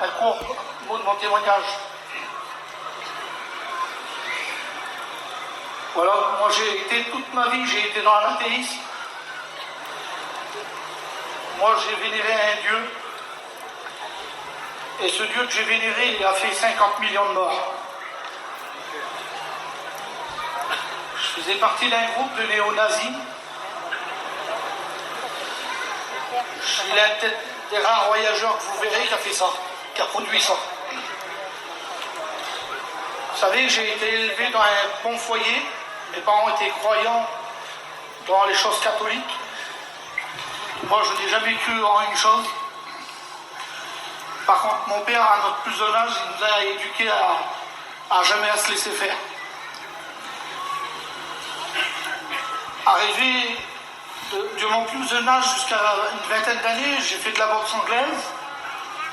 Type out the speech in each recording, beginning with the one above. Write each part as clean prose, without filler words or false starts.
un court mot de mon témoignage. Voilà, moi j'ai été toute ma vie, j'ai été dans l'athéisme. Moi j'ai vénéré un Dieu. Et ce Dieu que j'ai vénéré, il a fait 50 millions de morts. Je faisais partie d'un groupe de néo-nazis. Il est peut-être des rares voyageurs que vous verrez qui a fait ça, qui a produit ça. Vous savez, j'ai été élevé dans un bon foyer. Mes parents étaient croyants dans les choses catholiques. Moi, je n'ai jamais cru en une chose. Par contre, mon père, à notre plus jeune âge, il nous a éduqués à jamais à se laisser faire. Arrivé de mon plus jeune âge jusqu'à une vingtaine d'années, j'ai fait de la boxe anglaise.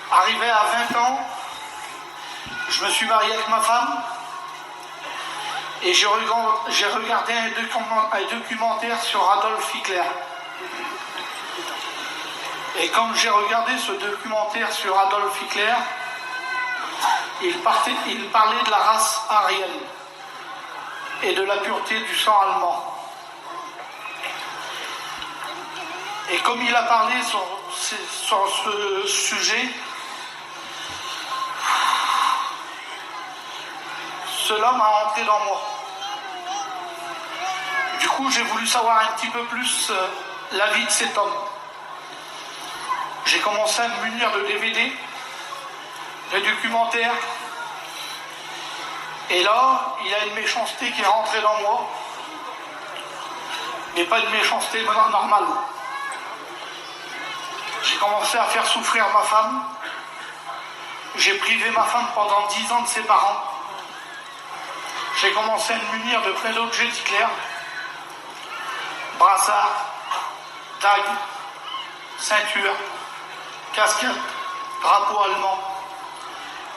Arrivé à 20 ans, je me suis marié avec ma femme et j'ai regardé un documentaire sur Adolf Hitler. Et quand j'ai regardé ce documentaire sur Adolf Hitler, il parlait de la race aryenne et de la pureté du sang allemand. Et comme il a parlé sur ce sujet, cela m'a entré dans moi. Du coup, j'ai voulu savoir un petit peu plus la vie de cet homme. J'ai commencé à me munir de DVD, de documentaires. Et là, il y a une méchanceté qui est rentrée dans moi, mais pas une méchanceté normale. J'ai commencé à faire souffrir ma femme. J'ai privé ma femme pendant 10 ans de ses parents. J'ai commencé à me munir de plein d'objets d'Hitler. Brassard, tag, ceinture, casquette, drapeau allemand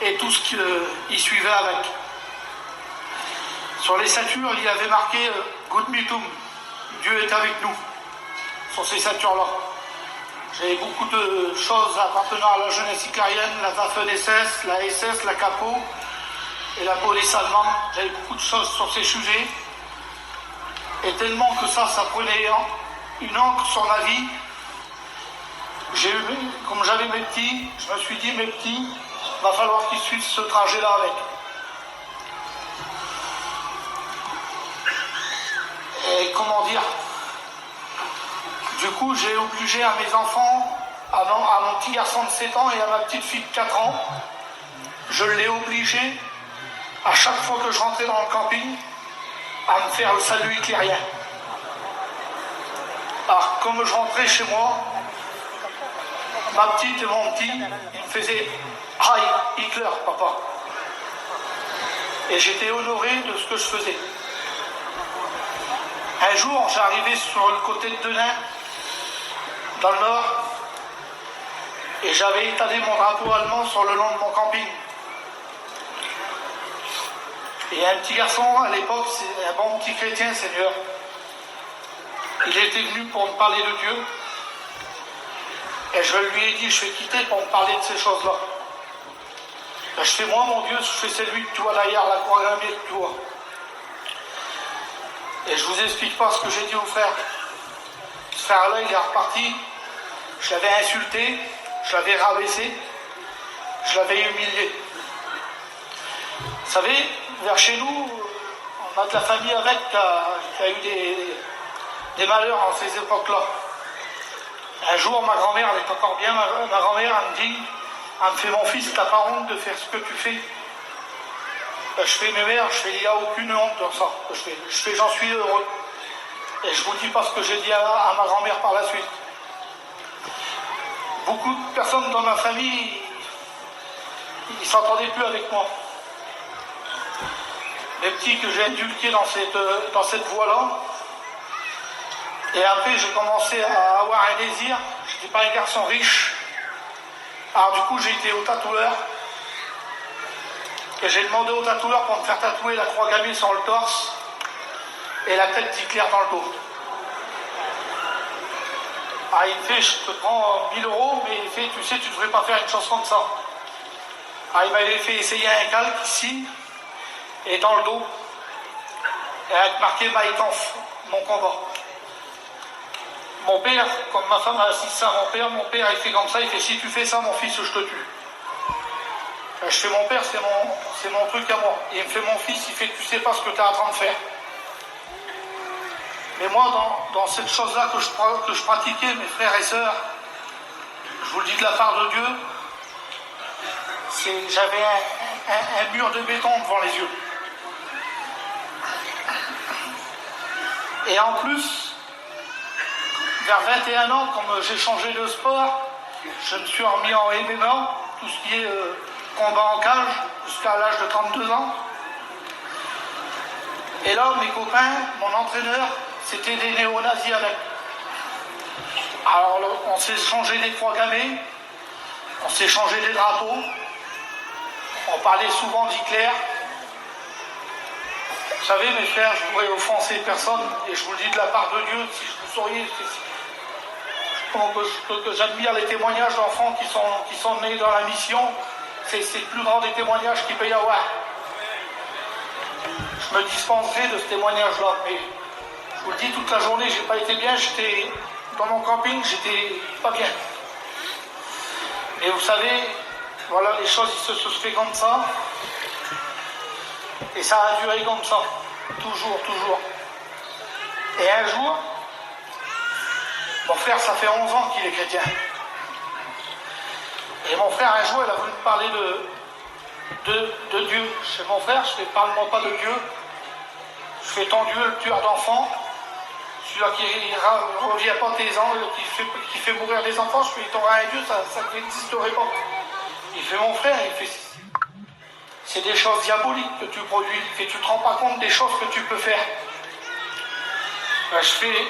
et tout ce qui suivait avec. Sur les ceintures, il y avait marqué Gut Mitum, Dieu est avec nous, sur ces ceintures-là. J'avais beaucoup de choses appartenant à la jeunesse hitlérienne, la Waffen-SS, la SS, la Capo et la police allemande. J'avais beaucoup de choses sur ces sujets. Et tellement que ça prenait une encre sur ma vie, comme j'avais mes petits, je me suis dit, mes petits, va falloir qu'ils suivent ce trajet-là avec. Et comment dire, du coup, j'ai obligé à mes enfants, à mon petit garçon de 7 ans et à ma petite fille de 4 ans, je l'ai obligé, à chaque fois que je rentrais dans le camping, à me faire le salut hitlérien. Alors, comme je rentrais chez moi, ma petite et mon petit, ils me faisaient « Hi, Hitler, papa ». Et j'étais honoré de ce que je faisais. Un jour, j'arrivais sur le côté de Denain, dans le nord, et j'avais étalé mon drapeau allemand sur le long de mon camping. Et un petit garçon, à l'époque, c'est un bon petit chrétien, Seigneur. Il était venu pour me parler de Dieu. Et je lui ai dit, je vais quitter pour me parler de ces choses-là. Ben, je fais moi, mon Dieu, je fais celui que tu vois derrière la croix gammée que tu vois. Et je vous explique pas ce que j'ai dit au frère. Ce frère-là, il est reparti. Je l'avais insulté, je l'avais rabaissé, je l'avais humilié. Vous savez, vers chez nous, on a de la famille avec qui a eu des malheurs en ces époques-là. Un jour, ma grand-mère, elle est encore bien, ma grand-mère, elle me dit, elle me fait, mon fils, t'as pas honte de faire ce que tu fais? Ben, je fais, mes mères, je fais, il n'y a aucune honte dans ça. Je fais, j'en suis heureux. Et je vous dis pas ce que j'ai dit à ma grand-mère par la suite. Beaucoup de personnes dans ma famille, ils ne s'entendaient plus avec moi. Les petits que j'ai inculqués dans cette voie-là. Et après, j'ai commencé à avoir un désir. Je n'étais pas un garçon riche. Alors du coup, j'ai été au tatoueur. Et j'ai demandé au tatoueur pour me faire tatouer la croix gammée sur le torse et la tête d'Hitler dans le dos. Ah, il me fait, je te prends 1000 €, mais il fait, tu sais, tu ne devrais pas faire une chose comme ça. Ah, il m'avait fait essayer un calque ici et dans le dos, et avec marqué My Kampf, mon combat. Mon père, comme ma femme a assisté ça à mon père il fait comme ça, il fait si tu fais ça mon fils je te tue. Je fais mon père, c'est mon truc à moi. Et il me fait mon fils, il fait tu sais pas ce que tu es en train de faire. Mais moi dans cette chose-là que je pratiquais, mes frères et sœurs, je vous le dis de la part de Dieu, j'avais un mur de béton devant les yeux. Et en plus, vers 21 ans, comme j'ai changé de sport, je me suis remis en MMA, tout ce qui est combat en cage, jusqu'à l'âge de 32 ans. Et là, mes copains, mon entraîneur, c'était des néo-nazis avec. Alors, on s'est changé des croix gammées, on s'est changé des drapeaux, on parlait souvent d'Hitler. Vous savez, mes frères, je ne voudrais offenser personne, et je vous le dis de la part de Dieu, si vous sauriez que j'admire les témoignages d'enfants qui sont nés dans la mission, c'est le plus grand des témoignages qu'il peut y avoir. Je me dispenserai de ce témoignage-là, mais je vous le dis, toute la journée, j'ai pas été bien, j'étais dans mon camping, j'étais pas bien. Et vous savez, voilà, les choses, ils se sont fait comme ça, et ça a duré comme ça, toujours. Et un jour, mon frère, ça fait 11 ans qu'il est chrétien. Et mon frère, un jour, il a voulu me parler de Dieu. Chez mon frère, je fais parle-moi pas de Dieu. Je fais ton Dieu, le tueur d'enfants, celui-là qui ne revient pas tes ans, qui fait mourir des enfants. Je fais, t'auras un Dieu, ça n'existerait pas. Il fait, mon frère, il fait, c'est des choses diaboliques que tu produis. Et tu ne te rends pas compte des choses que tu peux faire. Ben, je fais,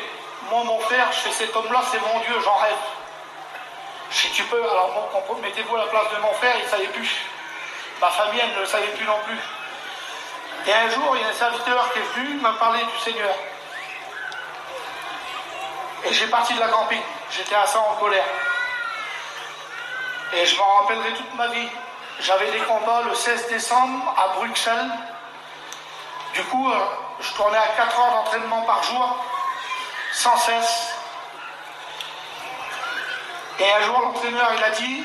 moi, mon frère, je fais, cet homme-là, c'est mon Dieu, j'en rêve. Si tu peux, alors mettez-vous à la place de mon frère, il ne savait plus. Ma famille, elle ne le savait plus non plus. Et un jour, il y a un serviteur qui est venu, il m'a parlé du Seigneur. Et j'ai parti de la camping. J'étais assez en colère. Et je m'en rappellerai toute ma vie. J'avais des combats le 16 décembre à Bruxelles. Du coup, je tournais à 4 heures d'entraînement par jour, sans cesse. Et un jour, l'entraîneur, il a dit,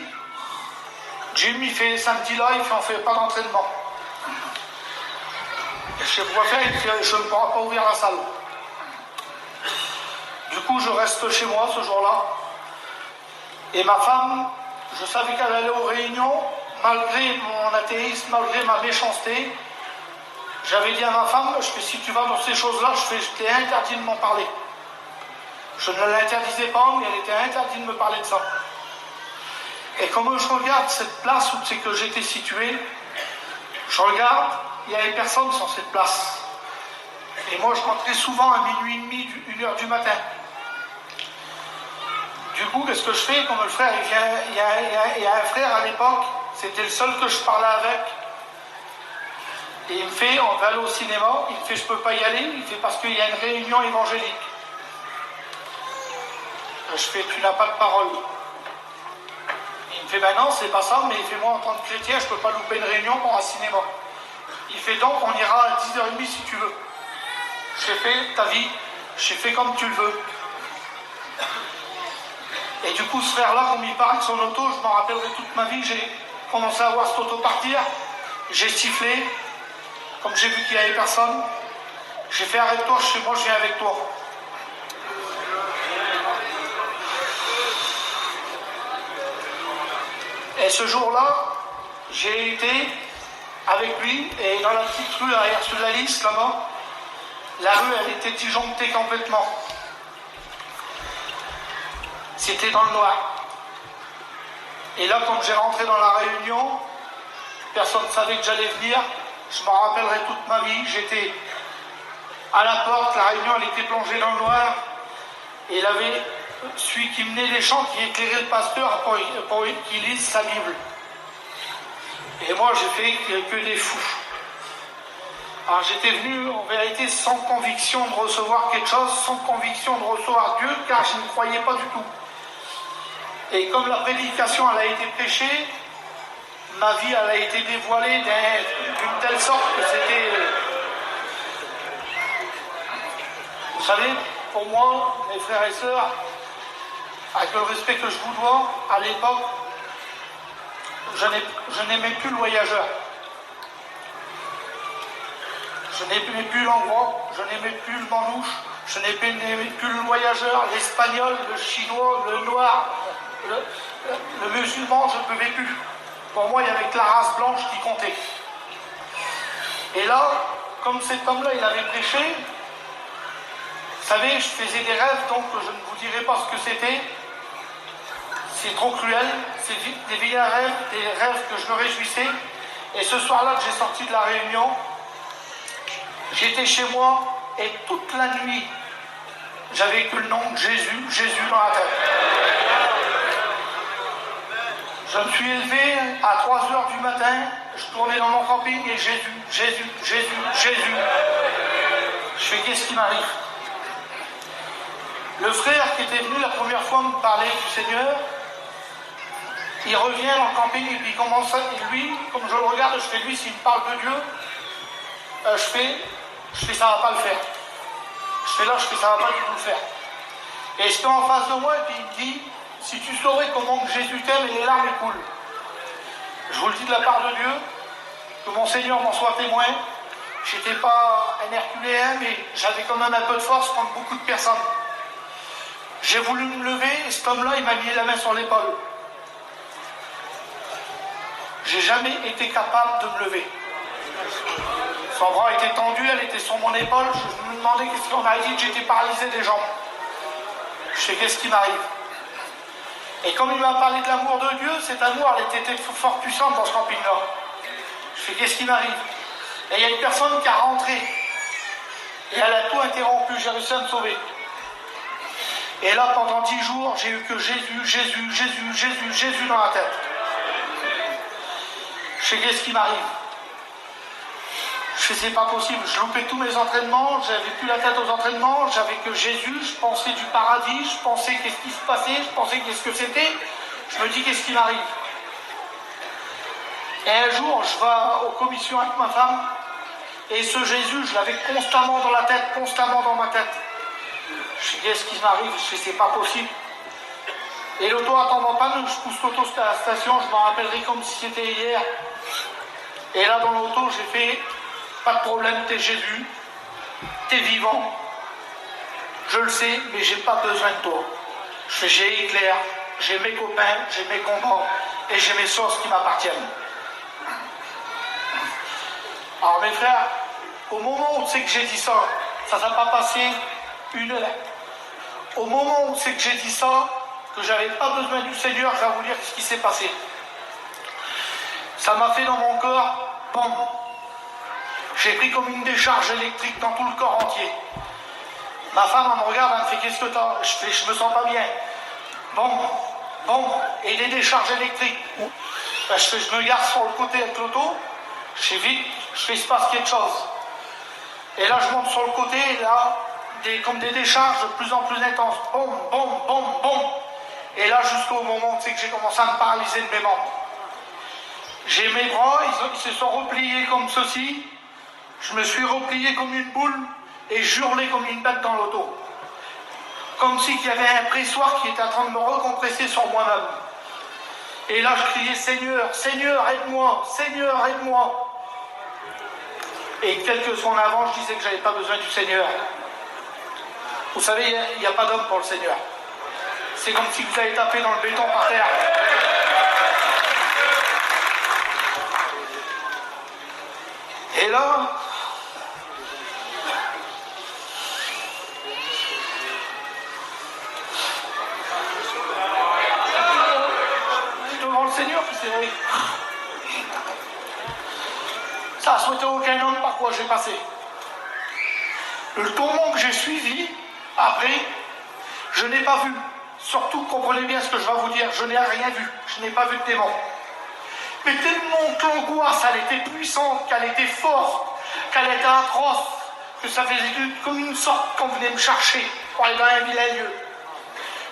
Jim, il fait samedi-là, on ne fait pas d'entraînement. Et je sais quoi faire, il fait, je ne pourrai pas ouvrir la salle. Du coup, je reste chez moi ce jour-là. Et ma femme, je savais qu'elle allait aux réunions, malgré mon athéisme, malgré ma méchanceté. J'avais dit à ma femme, je fais, si tu vas dans ces choses-là, je t'ai interdit de m'en parler. Je ne l'interdisais pas, mais elle était interdite de me parler de ça. Et comme je regarde cette place où c'est que j'étais situé, je regarde, il y avait personne sur cette place. Et moi, je rentrais souvent à minuit et demi, 1h du matin. Du coup, qu'est-ce que je fais? Comme le frère, il y a un frère à l'époque, c'était le seul que je parlais avec. Et il me fait, on va aller au cinéma, il me fait, je peux pas y aller, il fait, parce qu'il y a une réunion évangélique. Je fais, tu n'as pas de parole. Il me fait, ben non, c'est pas ça, mais il fait, moi, en tant que chrétien, je peux pas louper une réunion pour un cinéma. Il fait, donc, on ira à 10h30 si tu veux. J'ai fait, ta vie, j'ai fait comme tu le veux. Et du coup, ce frère-là, comme il parle de son auto, je m'en rappellerai toute ma vie, j'ai commencé à voir cette auto partir, j'ai sifflé, comme j'ai vu qu'il n'y avait personne, j'ai fait, arrête-toi, chez moi, je viens avec toi. Et ce jour-là, j'ai été avec lui, et dans la petite rue arrière sur la liste, là-bas, la rue, elle était disjonctée complètement. C'était dans le noir. Et là, quand j'ai rentré dans la réunion, personne ne savait que j'allais venir. Je m'en rappellerai toute ma vie. J'étais à la porte, la réunion, elle était plongée dans le noir. Et il avait celui qui menait les chants, qui éclairait le pasteur pour qu'il lise sa Bible. Et moi, j'ai fait que des fous. Alors j'étais venu en vérité sans conviction de recevoir quelque chose, sans conviction de recevoir Dieu, car je ne croyais pas du tout. Et comme la prédication elle a été prêchée, ma vie elle a été dévoilée d'une telle sorte que c'était... Vous savez, pour moi, mes frères et sœurs, avec le respect que je vous dois, à l'époque, je n'aimais plus le voyageur. Je n'aimais plus l'endroit, je n'aimais plus le manouche, je n'aimais plus le voyageur, l'espagnol, le chinois, le noir, le musulman, je ne pouvais plus. Pour moi, il n'y avait que la race blanche qui comptait. Et là, comme cet homme-là, il avait prêché, vous savez, je faisais des rêves, donc je ne vous dirai pas ce que c'était. C'est trop cruel, c'est des vilains rêves, des rêves que je me réjouissais. Et ce soir-là que j'ai sorti de la réunion, j'étais chez moi et toute la nuit, j'avais que le nom de Jésus, Jésus dans la tête. Je me suis élevé à 3 h du matin, je tournais dans mon camping et Jésus, Jésus, Jésus, Jésus. Je fais qu'est-ce qui m'arrive? Le frère qui était venu la première fois me parler du Seigneur, il revient dans le camping et puis il commence, et lui, comme je le regarde, je fais lui, s'il me parle de Dieu, je fais ça va pas le faire. Je fais ça va pas du tout le faire. Et je suis en face de moi et puis il me dit, si tu saurais comment Jésus t'aime et les larmes coulent. Je vous le dis de la part de Dieu, que mon Seigneur m'en soit témoin. J'étais pas un Herculéen, mais j'avais quand même un peu de force contre beaucoup de personnes. J'ai voulu me lever et cet homme-là, il m'a mis la main sur l'épaule. J'ai jamais été capable de me lever. Son bras était tendu, elle était sur mon épaule. Je me demandais qu'est-ce qu'on m'a dit, j'étais paralysé des jambes. Je sais qu'est-ce qui m'arrive. Et comme il m'a parlé de l'amour de Dieu, cet amour, elle était fort puissante dans ce camping-là. Je sais qu'est-ce qui m'arrive. Et il y a une personne qui a rentré. Et elle a tout interrompu, j'ai réussi à me sauver. Et là, pendant 10 jours, j'ai eu que Jésus, Jésus, Jésus, Jésus, Jésus dans la tête. Je sais qu'est-ce qui m'arrive. Je sais pas possible, je loupais tous mes entraînements, j'avais plus la tête aux entraînements, j'avais que Jésus, je pensais du paradis, je pensais qu'est-ce qui se passait, je pensais qu'est-ce que c'était, je me dis qu'est-ce qui m'arrive. Et un jour, je vais aux commissions avec ma femme, et ce Jésus, je l'avais constamment dans la tête, constamment dans ma tête. Je sais qu'est-ce qui m'arrive, je sais c'est pas possible. Et l'auto attendant pas, je pousse l'auto à la station, je m'en rappellerai comme si c'était hier. Et là dans l'auto, j'ai fait, pas de problème, t'es Jésus, t'es vivant, je le sais, mais j'ai pas besoin de toi. J'ai Hitler, j'ai mes copains, j'ai mes combats, et j'ai mes sources qui m'appartiennent. Alors mes frères, au moment où c'est que j'ai dit ça, ça s'est pas passé une heure. Au moment où c'est que j'ai dit ça, que j'avais pas besoin du Seigneur, je vais vous dire ce qui s'est passé. Ça m'a fait dans mon corps, bon, j'ai pris comme une décharge électrique dans tout le corps entier. Ma femme, elle me regarde, elle me fait, qu'est-ce que t'as? Je me sens pas bien. Bon, et les décharges électriques. Ben, je me garde sur le côté avec l'auto, je fais vite, je fais, il se passe quelque chose. Et là, je monte sur le côté, et là, comme des décharges de plus en plus intenses. Bon. Et là, jusqu'au moment où que j'ai commencé à me paralyser de mes membres. J'ai mes bras, ils se sont repliés comme ceci. Je me suis replié comme une boule et j'hurlais comme une bête dans l'auto. Comme si il y avait un pressoir qui était en train de me recompresser sur moi-même. Et là, je criais, Seigneur, Seigneur, aide-moi, Seigneur, aide-moi. Et quelques secondes avant, je disais que je n'avais pas besoin du Seigneur. Vous savez, il n'y a pas d'homme pour le Seigneur. C'est comme si vous avez tapé dans le béton par terre. Et là, devant le Seigneur, c'est vrai. Ça n'a souhaité aucun homme par quoi j'ai passé. Le tourment que j'ai suivi, après, je n'ai pas vu. Surtout, comprenez bien ce que je vais vous dire, je n'ai rien vu. Je n'ai pas vu de démon. Mais tellement que l'angoisse, elle était puissante, qu'elle était forte, qu'elle était atroce, que ça faisait comme une sorte qu'on venait me chercher pour aller dans un vilain lieu.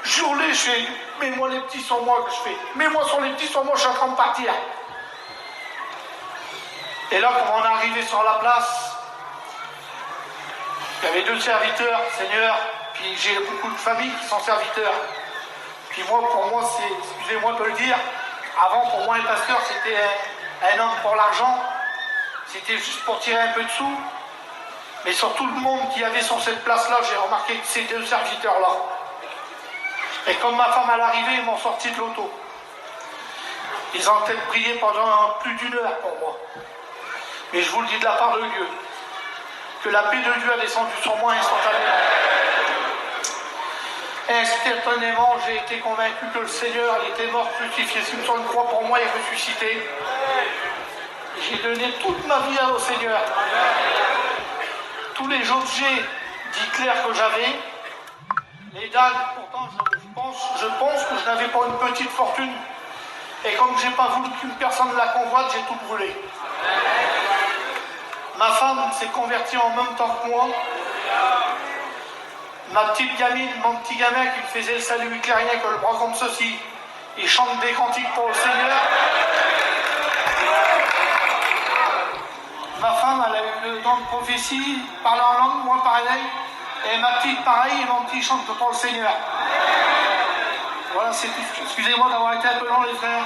J'hurlais, je fais, mets-moi les petits sur moi que je fais. Mets-moi sur les petits sur moi, je suis en train de partir. Et là, quand on est arrivé sur la place, il y avait 2 serviteurs, Seigneur, puis j'ai beaucoup de familles qui sont serviteurs. Puis moi, pour moi, c'est, excusez-moi de le dire, avant, pour moi, un pasteur, c'était un homme pour l'argent. C'était juste pour tirer un peu de sous. Mais sur tout le monde qui avait sur cette place-là, j'ai remarqué que ces 2 serviteurs-là. Et comme ma femme à l'arrivée, ils m'ont sorti de l'auto. Ils ont peut-être prié pendant plus d'1 heure pour moi. Mais je vous le dis de la part de Dieu, que la paix de Dieu a descendu sur moi instantanément. Instantanément, j'ai été convaincu que le Seigneur, il était mort, crucifié sur une croix pour moi et ressuscité. J'ai donné toute ma vie au Seigneur. Tous les objets dits clairs que j'avais, les dagues, pourtant je pense que je n'avais pas une petite fortune. Et comme je n'ai pas voulu qu'une personne la convoite, j'ai tout brûlé. Ma femme s'est convertie en même temps que moi. Ma petite gamine, mon petit gamin qui me faisait le salut éclairien que le bras comme ceci, il chante des cantiques pour le Seigneur. Ma femme, elle a eu le don de prophétie, parler en langue, moi pareil. Et ma petite pareil, et mon petit chante pour le Seigneur. Voilà, c'est tout. Excusez-moi d'avoir été un peu long, les frères.